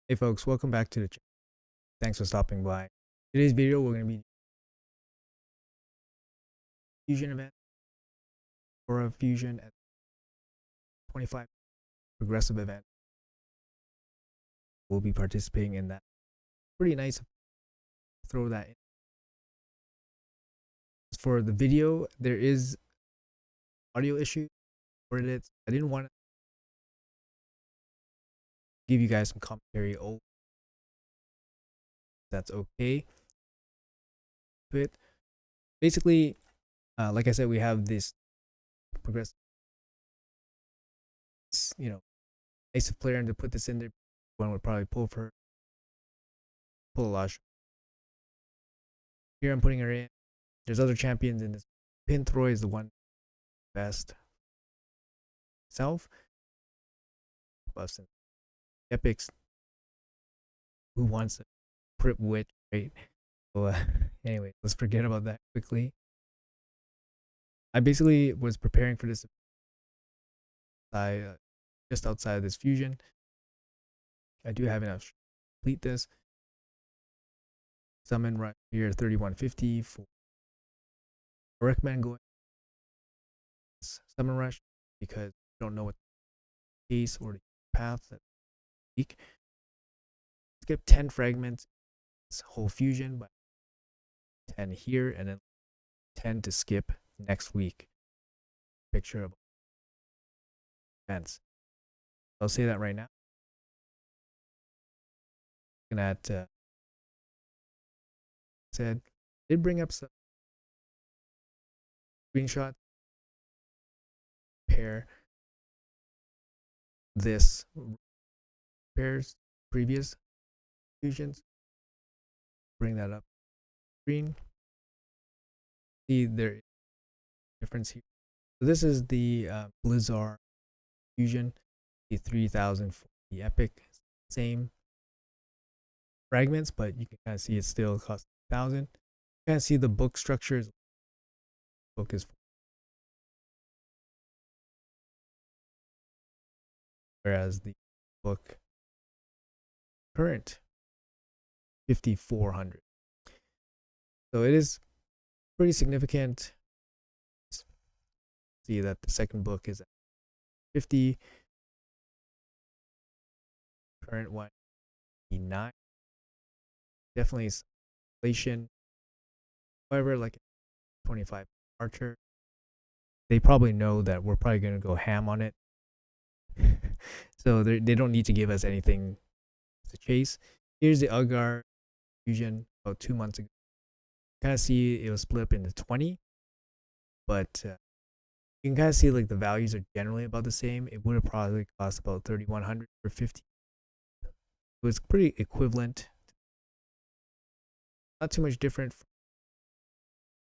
Hey folks, welcome back to the channel. Thanks for stopping by. Today's video, we're going to be fusion event, Ankora fusion at 25 progressive event. We'll be participating in that. Pretty nice. Throw that in. As for the video, there is audio issue. I didn't want to give you guys some commentary. Oh, that's okay. But basically, like I said, we have this progressive, nice of player to put this in there. One would probably pull a lot. Here I'm putting her in. There's other champions in this. Pinthroy is the one best self. Buffs and epics. Who wants a Crip Witch, right? So, anyway, let's forget about that quickly. I basically was preparing for this. Just outside of this fusion. I do have enough to complete this. Summon right here 3150 for. I recommend going summon rush because you don't know what the case or the path that weak. Skip 10 fragments, this whole fusion, but 10 here and then 10 to skip next week. Picture of events. I'll say that right now. Looking at said did bring up some screenshots. Compare this pairs previous fusions. Bring that up screen. See there difference here. So this is the Blizzard fusion, the 3000 for the epic, same fragments, but you can kind of see it still costs 1,000. You kind of see the book structures. Book is whereas the book current 5,400. So it is pretty significant. See that the second book is at 50. Current one 9. Definitely inflation. However, like 25 Archer, they probably know that we're probably going to go ham on it. So they don't need to give us anything to chase. Here's the Ugar fusion about 2 months ago. Kind of see it was split up into 20, but you can kind of see like the values are generally about the same. It would have probably cost about 3,100 or 50. It was pretty equivalent. Not too much different from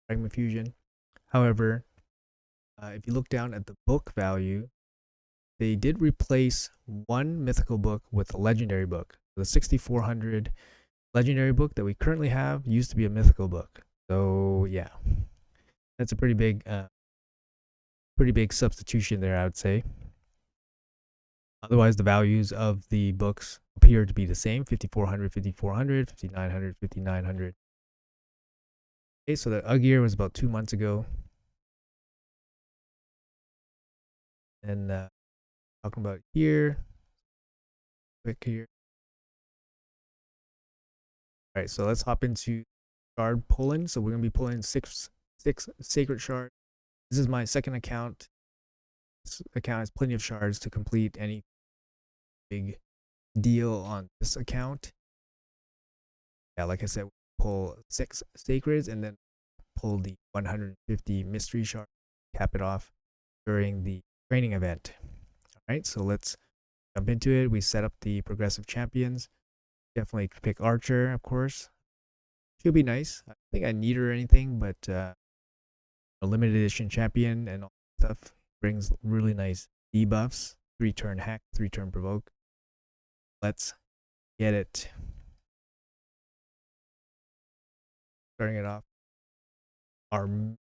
Fragment Fusion. However, if you look down at the book value, they did replace one mythical book with a legendary book. The 6,400 legendary book that we currently have used to be a mythical book. So yeah, that's a pretty big substitution there, I would say. Otherwise, the values of the books appear to be the same: 5,400, 5,400, 5,900, 5,900. Okay, so the UG year was about 2 months ago. And talking about here, quick here. All right, so let's hop into shard pulling. So we're gonna be pulling six sacred shards. This is my second account. This account has plenty of shards to complete any big deal on this account. Yeah, like I said, pull 6 sacreds and then pull the 150 mystery shard, cap it off during the training event. All right, so let's jump into it. We set up the progressive champions. Definitely pick Archer, of course. She'll be nice. I think I need her or anything, but a limited edition champion and all that stuff brings really nice debuffs. 3-turn hack, 3-turn provoke. Let's get it. Starting it off. Armina.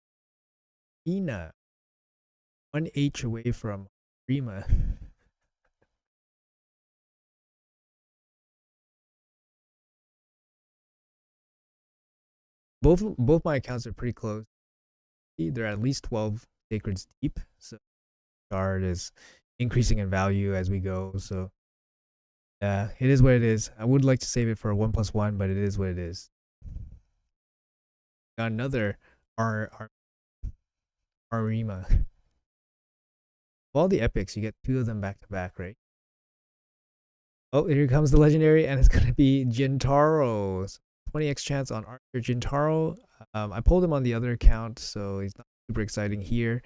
1H away from Rima. both my accounts are pretty close. They're at least 12 sacreds deep. So shard is increasing in value as we go. So yeah, it is what it is. I would like to save it for a 1+1, but it is what it is. Got another Arima. Of all the epics, you get 2 of them back to back, right? Oh, here comes the legendary, and it's gonna be Jintaro. 20x chance on Archer Jintaro. I pulled him on the other account, so he's not super exciting here.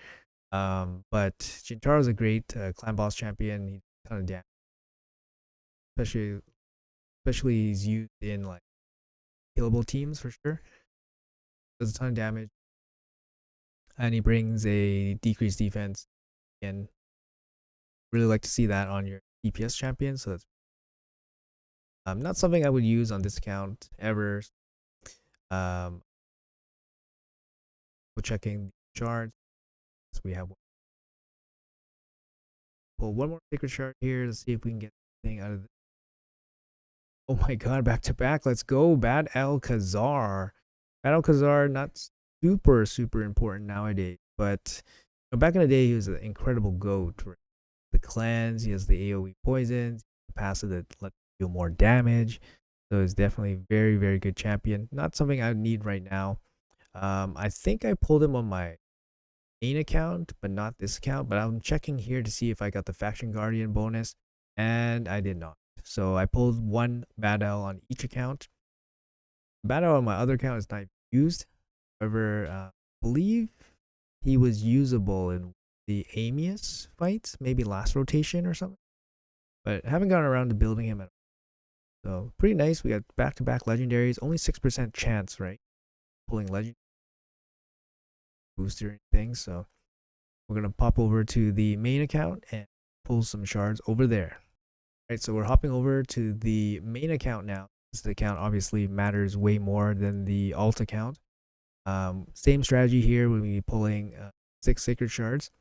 But Jintaro is a great clan boss champion. He does a ton of damage, especially he's used in like killable teams for sure. Does a ton of damage, and he brings a decreased defense. And really like to see that on your DPS champion. So that's not something I would use on this account ever. We're checking the shards. So we have pull one more sacred shard here to see if we can get anything out of this. Oh my god, back to back. Let's go. Bad Alcazar. Bad Alcazar, not super important nowadays, but back in the day, he was an incredible goat. Right? The clans, he has the AoE poisons, the passive that lets you deal more damage. So it's definitely very good champion. Not something I need right now. I think I pulled him on my main account, but not this account. But I'm checking here to see if I got the Faction Guardian bonus, and I did not. So I pulled one battle on each account. Battle on my other account is not used. However, I believe he was usable in the Amius fights, maybe last rotation or something. But I haven't gotten around to building him at all. So pretty nice. We got back-to-back legendaries. Only 6% chance, right? Pulling legend booster things. So we're gonna pop over to the main account and pull some shards over there. Right, so we're hopping over to the main account now. This account obviously matters way more than the alt account. Same strategy here. We'll be pulling 6 sacred shards.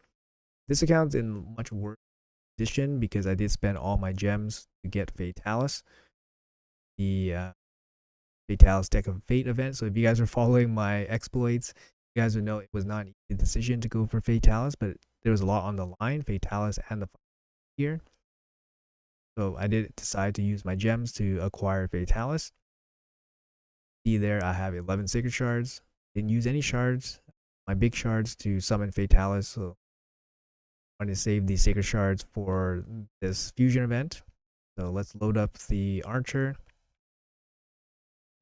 This account's in much worse position because I did spend all my gems to get Fatalis, the Fatalis Deck of Fate event. So if you guys are following my exploits, you guys would know it was not an easy decision to go for Fatalis, but there was a lot on the line, Fatalis and the here. So I did decide to use my gems to acquire Fatalis. See there, I have 11 sacred shards. Didn't use any shards, my big shards to summon Fatalis. So I wanted to save the sacred shards for this fusion event. So let's load up the archer.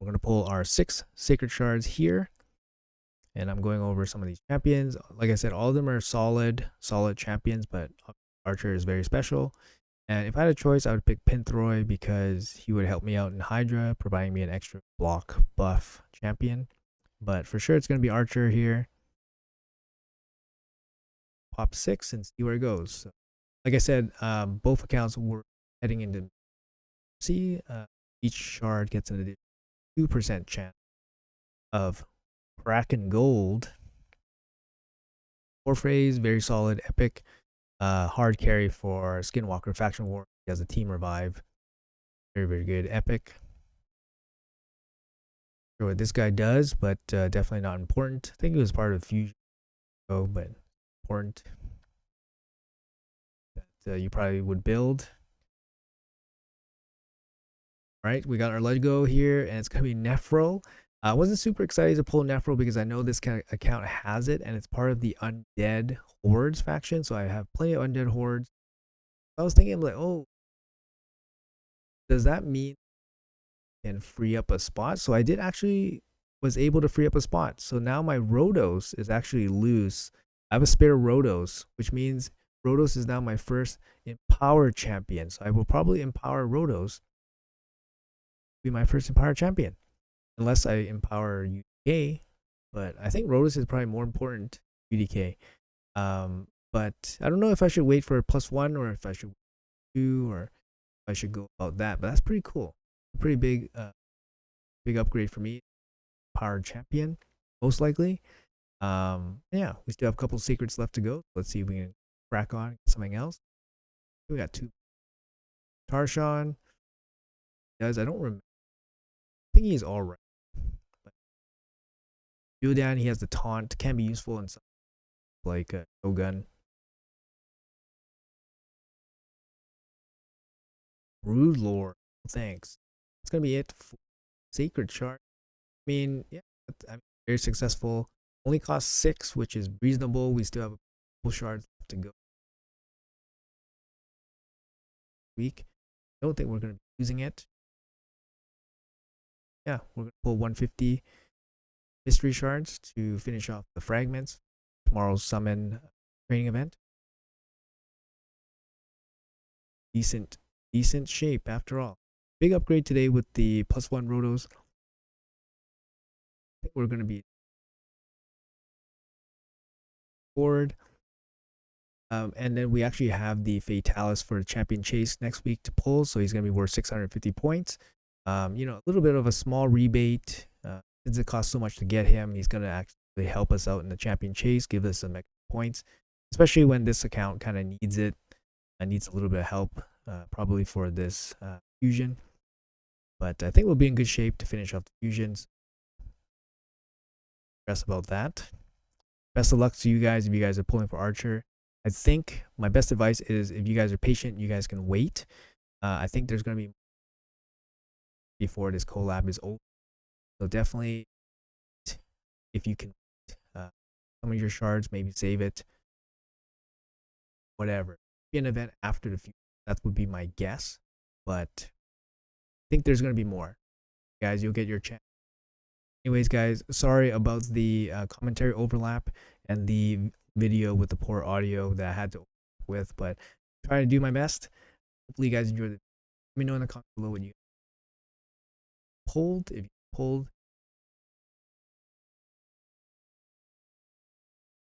We're going to pull our 6 sacred shards here. And I'm going over some of these champions. Like I said, all of them are solid champions, but Archer is very special. And if I had a choice, I would pick Pinthroy because he would help me out in Hydra, providing me an extra block buff champion. But for sure, it's going to be Archer here. Pop 6 and see where it goes. So, like I said, both accounts were heading into C. Each shard gets an additional 2% chance of Kraken Gold. Warphrase, very solid, epic. Hard carry for Skinwalker Faction War. He has a team revive. Very good, epic. Not sure what this guy does, but definitely not important. I think it was part of Fusion, but important that you probably would build. All right, we got our Lego here, and it's gonna be Nephro. I wasn't super excited to pull Nephro because I know this kind of account has it, and it's part of the Undead Hordes faction. So I have plenty of Undead Hordes. I was thinking, like, oh, does that mean I can free up a spot? So I did actually was able to free up a spot. So now my Rhodos is actually loose. I have a spare Rhodos, which means Rhodos is now my first Empower champion. So I will probably empower Rhodos. Be my first Empower champion. Unless I empower UDK. But I think Rhodos is probably more important UDK. But I don't know if I should wait for a +1 or if I should 2 or if I should go about that. But that's pretty cool. Pretty big upgrade for me. Power champion, most likely. Yeah, we still have a couple secrets left to go. Let's see if we can crack on something else. We got 2. Tarshan. Guys, I don't remember. I think he's all right. But Yodan, he has the taunt, can be useful in something like a Shogun. Brood Lord, thanks. That's gonna be it for Sacred Shard. I mean, yeah, I mean, very successful. Only cost 6, which is reasonable. We still have a couple shards left to go. Week. I don't think we're gonna be using it. Yeah, we're gonna pull 150 mystery shards to finish off the fragments. Tomorrow's summon training event. Decent shape after all. Big upgrade today with the +1 rotos. I think we're gonna be forward. And then we actually have the Fatalis for Champion Chase next week to pull, so he's going to be worth 650 points. You know, a little bit of a small rebate. Since it costs so much to get him, he's going to actually help us out in the Champion Chase, give us some extra points, especially when this account kind of needs it. Needs a little bit of help, probably for this fusion. But I think we'll be in good shape to finish off the fusions. Stress about that. Best of luck to you guys if you guys are pulling for Archer. I think my best advice is if you guys are patient, you guys can wait. I think there's going to be before this collab is over. So definitely, if you can, some of your shards, maybe save it. Whatever. Be an event after the future. That would be my guess. But I think there's going to be more. Guys, you'll get your chance. Anyways, guys, sorry about the commentary overlap and the video with the poor audio that I had to with, but trying to do my best. Hopefully you guys enjoyed it. Let me know in the comments below what you pulled, if you pulled